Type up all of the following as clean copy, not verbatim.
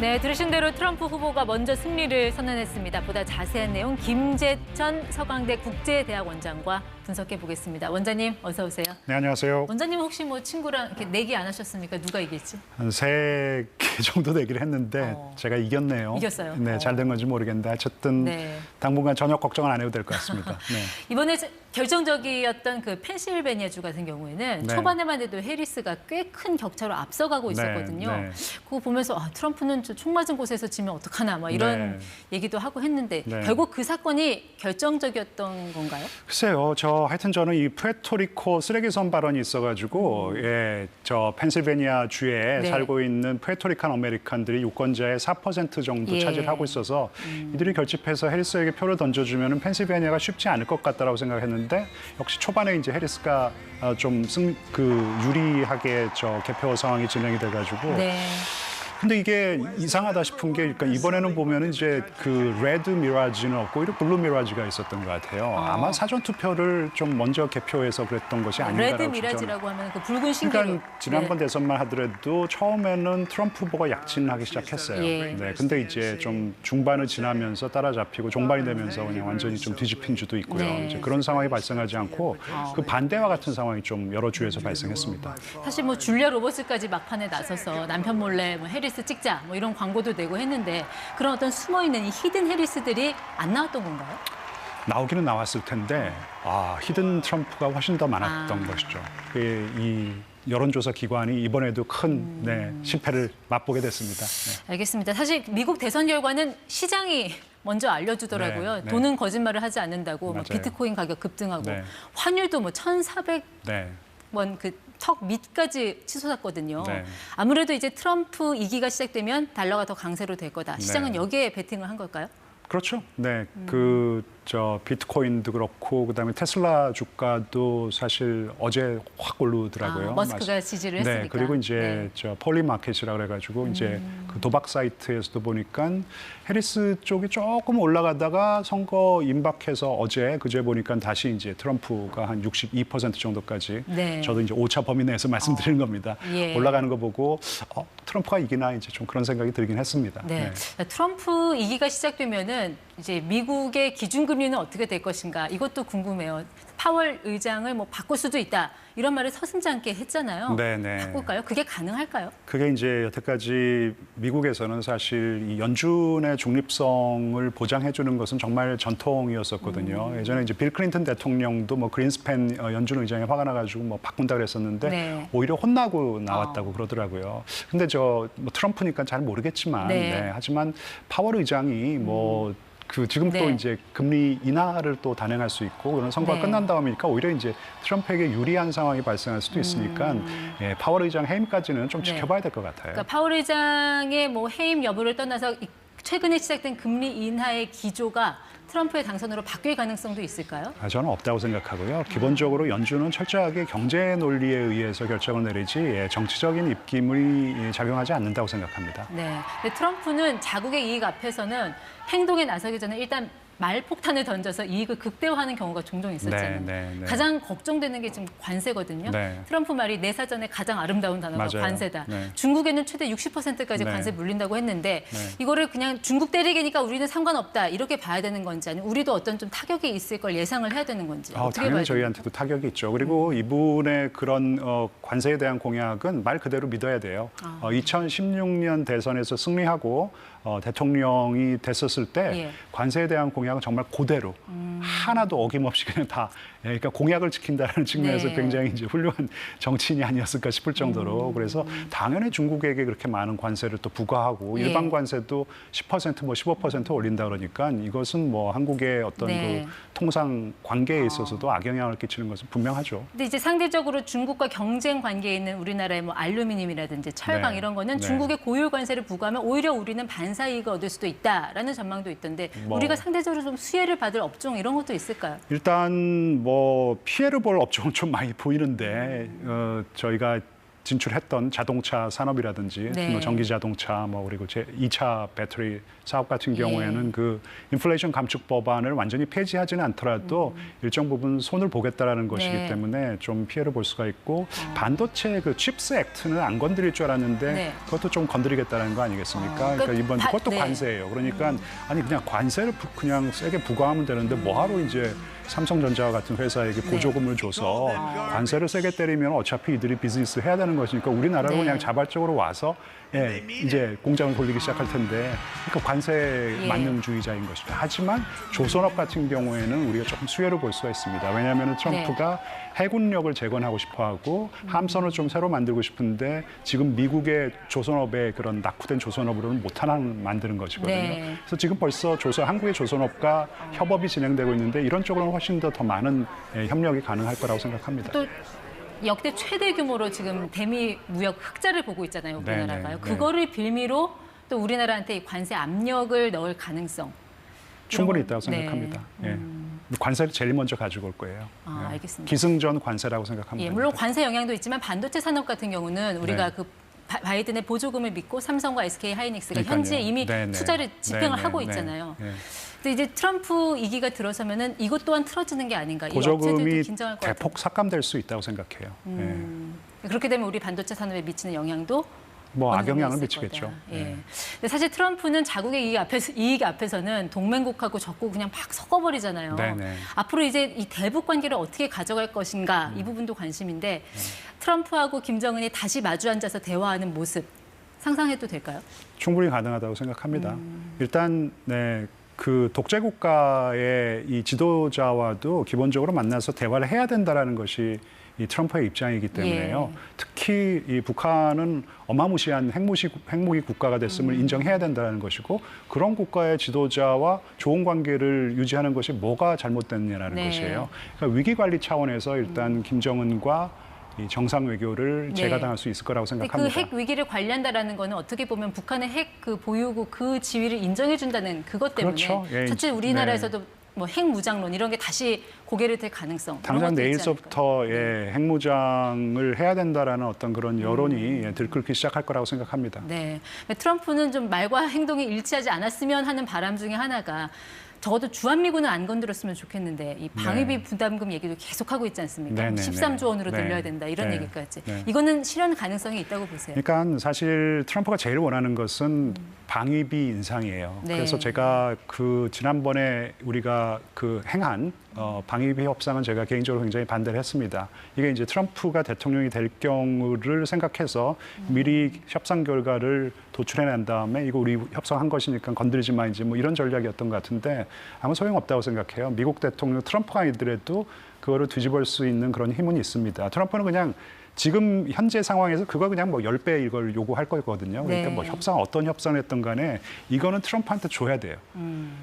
네, 들으신 대로 트럼프 후보가 먼저 승리를 선언했습니다. 보다 자세한 내용 김재천 서강대 국제대학원장과 분석해 보겠습니다. 원장님, 어서 오세요. 네, 안녕하세요. 원장님 혹시 뭐 친구랑 이렇게 내기 안 하셨습니까? 누가 이길지? 한 3개 정도 내기를 했는데 제가 이겼네요. 이겼어요? 네, 잘 된 건지 모르겠는데 어쨌든 네. 당분간 전혀 걱정은 안 해도 될 것 같습니다. 네. 이번에 결정적이었던 그 펜실베니아주 같은 경우에는 네. 초반에만 해도 해리스가 꽤 큰 격차로 앞서가고 있었거든요. 네. 그거 보면서 트럼프는 총 맞은 곳에서 지면 어떡하나 막 이런 얘기도 하고 했는데 결국 그 사건이 결정적이었던 건가요? 글쎄요, 하여튼 저는 이 푸에르토리코 쓰레기선 발언이 있어가지고 저 펜실베니아 주에 살고 있는 푸에르토리칸 아메리칸들이 유권자의 4% 정도 차지를 하고 있어서 이들이 결집해서 해리스에게 표를 던져주면 펜실베니아가 쉽지 않을 것 같다라고 생각했는데 역시 초반에 이제 해리스가 좀 유리하게 개표 상황이 진행이 돼가지고. 근데 이게 이상하다 싶은 게 그러니까 이번에는 보면은 이제 그 레드 미라지는 없고 오히려 블루 미라지가 있었던 것 같아요. 아마 사전 투표를 좀 먼저 개표해서 그랬던 것이 아닌가라고. 레드 미라지라고 하면 그 붉은 신기루. 그러니까 지난번 대선만 하더라도 처음에는 트럼프 후보가 약진하기 시작했어요. 네, 근데 이제 좀 중반을 지나면서 따라잡히고 종반이 되면서 그냥 완전히 좀 뒤집힌 주도 있고요. 이제 그런 상황이 발생하지 않고 그 반대와 같은 상황이 좀 여러 주에서 발생했습니다. 사실 뭐 줄리아 로버츠까지 막판에 나서서 남편 몰래 뭐 해리스 찍자 뭐 이런 광고도 내고 했는데 그런 어떤 숨어있는 이 히든 해리스들이 안 나왔던 건가요? 나오기는 나왔을 텐데 히든 트럼프가 훨씬 더 많았던 것이죠. 이 여론조사 기관이 이번에도 큰 실패를 맛보게 됐습니다. 네. 알겠습니다. 사실 미국 대선 결과는 시장이 먼저 알려주더라고요. 돈은 거짓말을 하지 않는다고 뭐 비트코인 가격 급등하고 환율도 뭐 1,400원 턱 밑까지 치솟았거든요. 아무래도 이제 트럼프 2기가 시작되면 달러가 더 강세로 될 거다. 시장은 여기에 베팅을 한 걸까요? 그렇죠. 네, 비트코인도 그렇고 그다음에 테슬라 주가도 사실 어제 확 오르더라고요. 머스크가 지지를 했으니까. 네, 그리고 이제 폴리 마켓이라 그래가지고 이제 그 도박 사이트에서도 보니까 해리스 쪽이 조금 올라가다가 선거 임박해서 그제 보니까 다시 이제 트럼프가 한 62% 정도까지 저도 이제 오차 범위 내에서 말씀드리는 겁니다. 올라가는 거 보고 트럼프가 이기나 이제 좀 그런 생각이 들긴 했습니다. 트럼프 2기가 시작되면은 이제 미국의 기준금리는 어떻게 될 것인가 이것도 궁금해요. 파월 의장을 뭐 바꿀 수도 있다 이런 말을 서슴지 않게 했잖아요. 바꿀까요? 그게 가능할까요? 그게 이제 여태까지 미국에서는 사실 이 연준의 중립성을 보장해주는 것은 정말 전통이었었거든요. 예전에 이제 빌 클린턴 대통령도 뭐 그린스팬 연준 의장이 화가 나가지고 뭐 바꾼다 그랬었는데 오히려 혼나고 나왔다고 그러더라고요. 근데 뭐 트럼프니까 잘 모르겠지만 하지만 파월 의장이 지금 또 이제 금리 인하를 또 단행할 수 있고 그런 선거가 끝난 다음이니까 오히려 이제 트럼프에게 유리한 상황이 발생할 수도 있으니까 파월 의장 해임까지는 좀 지켜봐야 될 것 같아요. 그러니까 파월 의장의 뭐 해임 여부를 떠나서 최근에 시작된 금리 인하의 기조가 트럼프의 당선으로 바뀔 가능성도 있을까요? 저는 없다고 생각하고요. 기본적으로 연준은 철저하게 경제 논리에 의해서 결정을 내리지 정치적인 입김을 작용하지 않는다고 생각합니다. 근데 트럼프는 자국의 이익 앞에서는 행동에 나서기 전에 일단 말폭탄을 던져서 이익을 극대화하는 경우가 종종 있었잖아요. 가장 걱정되는 게 지금 관세거든요. 트럼프 말이 내 사전에 가장 아름다운 단어가 관세다. 중국에는 최대 60%까지 관세 물린다고 했는데 이거를 그냥 중국 때리기니까 우리는 상관없다 이렇게 봐야 되는 건지 아니면 우리도 어떤 좀 타격이 있을 걸 예상을 해야 되는 건지 어떻게 당연히 봐야 저희한테도 타격이 있죠. 그리고 이분의 그런 관세에 대한 공약은 말 그대로 믿어야 돼요. 2016년 대선에서 승리하고 대통령이 됐었을 때 관세에 대한 공약은 정말 그대로 하나도 어김없이 그냥 다 그러니까 공약을 지킨다는 측면에서 굉장히 이제 훌륭한 정치인이 아니었을까 싶을 정도로 그래서 당연히 중국에게 그렇게 많은 관세를 또 부과하고 일반 관세도 10% 뭐 15% 올린다 그러니까 이것은 뭐 한국의 어떤 그 통상 관계에 있어서도 악영향을 끼치는 것은 분명하죠. 근데 이제 상대적으로 중국과 경쟁 관계에 있는 우리나라의 뭐 알루미늄이라든지 철강 이런 거는 중국의 고유 관세를 부과하면 오히려 우리는 반사이익을 얻을 수도 있다라는 전망도 있던데 우리가 상대적으로 좀 수혜를 받을 업종 이런 것도 있을까요? 일단 피해를 볼 업종은 좀 많이 보이는데 저희가 진출했던 자동차 산업이라든지 네. 뭐 전기 자동차 뭐 그리고 2차 배터리 사업 같은 경우에는 그 인플레이션 감축 법안을 완전히 폐지하지는 않더라도 일정 부분 손을 보겠다라는 것이기 네. 때문에 좀 피해를 볼 수가 있고 반도체 그 칩스 액트는 안 건드릴 줄 알았는데 네. 그것도 좀 건드리겠다는 거 아니겠습니까? 그러니까 이번 그것도 네. 관세예요. 그러니까 아니 그냥 관세를 그냥 세게 부과하면 되는데 뭐하러 이제 삼성전자와 같은 회사에게 보조금을 줘서 관세를 세게 때리면 어차피 이들이 비즈니스 해야 되는 것이니까 우리나라로 네. 그냥 자발적으로 와서 이제 공장을 돌리기 시작할 텐데 그러니까 관세 만능주의자인 것이죠. 하지만 조선업 같은 경우에는 우리가 조금 수혜를 볼 수가 있습니다. 왜냐하면 트럼프가 해군력을 재건하고 싶어하고 함선을 좀 새로 만들고 싶은데 지금 미국의 조선업의 그런 낙후된 조선업으로는 못 하나 만드는 것이거든요. 네. 그래서 지금 벌써 한국의 조선업과 협업이 진행되고 있는데 이런 쪽으로는 훨씬 더 많은 협력이 가능할 거라고 생각합니다. 또 역대 최대 규모로 지금 대미 무역 흑자를 보고 있잖아요, 우리나라가요. 네. 그거를 빌미로 또 우리나라한테 이 관세 압력을 넣을 가능성 충분히 있다고 생각합니다. 관세를 제일 먼저 가지고 올 거예요. 알겠습니다. 기승전 관세라고 생각합니다. 물론 관세 영향도 있지만 반도체 산업 같은 경우는 우리가 그 바이든의 보조금을 믿고 삼성과 SK 하이닉스가 현재 이미 투자를 집행을 하고 있잖아요. 근데 이제 트럼프 2기가 들어서면은 이것 또한 틀어지는 게 아닌가. 이 업체들도 긴장할 것 같아요. 대폭 삭감될 수 있다고 생각해요. 그렇게 되면 우리 반도체 산업에 미치는 영향도 뭐 악영향을 미치겠죠. 근데 사실 트럼프는 자국의 이익 앞에서는 동맹국하고 적고 그냥 막 섞어버리잖아요. 앞으로 이제 이 대북 관계를 어떻게 가져갈 것인가 이 부분도 관심인데 트럼프하고 김정은이 다시 마주 앉아서 대화하는 모습 상상해도 될까요? 충분히 가능하다고 생각합니다. 일단 그 독재 국가의 이 지도자와도 기본적으로 만나서 대화를 해야 된다라는 것이 이 트럼프의 입장이기 때문에요. 특히 이 북한은 어마무시한 핵무기 국가가 됐음을 인정해야 된다는 것이고 그런 국가의 지도자와 좋은 관계를 유지하는 것이 뭐가 잘못됐냐라는 것이에요. 그러니까 위기 관리 차원에서 일단 김정은과 이 정상 외교를 재가당할 수 있을 거라고 생각합니다. 그 핵 위기를 관리한다라는 거는 어떻게 보면 북한의 핵 그 보유국 그 지위를 인정해준다는 그것 때문에 그렇죠. 사실 우리나라에서도 뭐 핵무장론 이런 게 다시 고개를 들 가능성. 당장 내일서부터 핵무장을 해야 된다라는 어떤 그런 여론이 들끓기 시작할 거라고 생각합니다. 트럼프는 좀 말과 행동이 일치하지 않았으면 하는 바람 중에 하나가 적어도 주한미군은 안 건드렸으면 좋겠는데 이 방위비 부담금 얘기도 계속하고 있지 않습니까? 13조 원으로 늘려야 된다 이런 얘기까지. 이거는 실현 가능성이 있다고 보세요? 그러니까 사실 트럼프가 제일 원하는 것은 방위비 인상이에요. 그래서 제가 그 지난번에 우리가 그 행한 방위비 협상은 제가 개인적으로 굉장히 반대를 했습니다. 이게 이제 트럼프가 대통령이 될 경우를 생각해서 미리 협상 결과를 도출해 낸 다음에 이거 우리 협상한 것이니까 건드리지 마이지 뭐 이런 전략이었던 것 같은데 아무 소용없다고 생각해요. 미국 대통령 트럼프가 아니더라도 그거를 뒤집을 수 있는 그런 힘은 있습니다. 트럼프는 그냥 지금 현재 상황에서 그거 그냥 뭐 10배 이걸 요구할 거거든요. 그러니까 뭐 어떤 협상을 했던 간에 이거는 트럼프한테 줘야 돼요.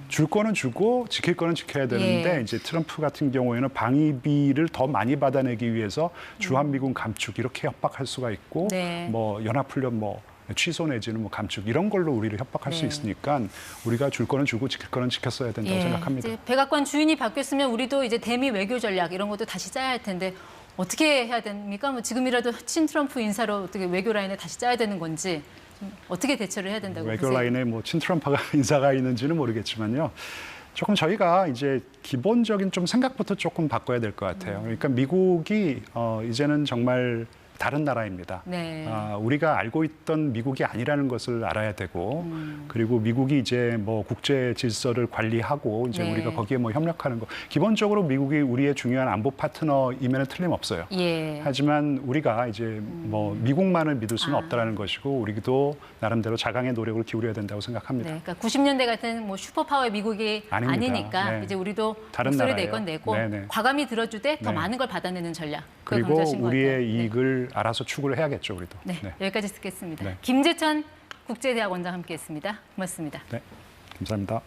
줄 거는 주고 지킬 거는 지켜야 되는데 이제 트럼프 같은 경우에는 방위비를 더 많이 받아내기 위해서 주한미군 감축 이렇게 협박할 수가 있고 뭐 연합훈련 뭐 취소 내지는 뭐 감축 이런 걸로 우리를 협박할 수 있으니까 우리가 줄 거는 주고 지킬 거는 지켰어야 된다고 생각합니다. 이제 백악관 주인이 바뀌었으면 우리도 이제 대미 외교 전략 이런 것도 다시 짜야 할 텐데 어떻게 해야 됩니까? 뭐 지금이라도 친 트럼프 인사로 어떻게 외교 라인을 다시 짜야 되는 건지 좀 어떻게 대처를 해야 된다고 외교 보세요? 라인에 뭐 친 트럼프가 인사가 있는지는 모르겠지만요. 조금 저희가 이제 기본적인 좀 생각부터 조금 바꿔야 될 것 같아요. 그러니까 미국이 이제는 정말 다른 나라입니다. 우리가 알고 있던 미국이 아니라는 것을 알아야 되고 그리고 미국이 이제 뭐 국제 질서를 관리하고 이제 우리가 거기에 뭐 협력하는 거 기본적으로 미국이 우리의 중요한 안보 파트너임에는 틀림없어요. 하지만 우리가 이제 뭐 미국만을 믿을 수는 없다라는 것이고 우리도 나름대로 자강의 노력을 기울여야 된다고 생각합니다. 그러니까 90년대 같은 뭐 슈퍼파워의 미국이 아니니까 이제 우리도 목소리 낼 건 내고 과감히 들어주되 더 많은 걸 받아내는 전략. 그리고 우리의 이익을 알아서 추구를 해야겠죠, 우리도. 여기까지 듣겠습니다. 김재천 국제대학원장 함께했습니다. 고맙습니다. 감사합니다.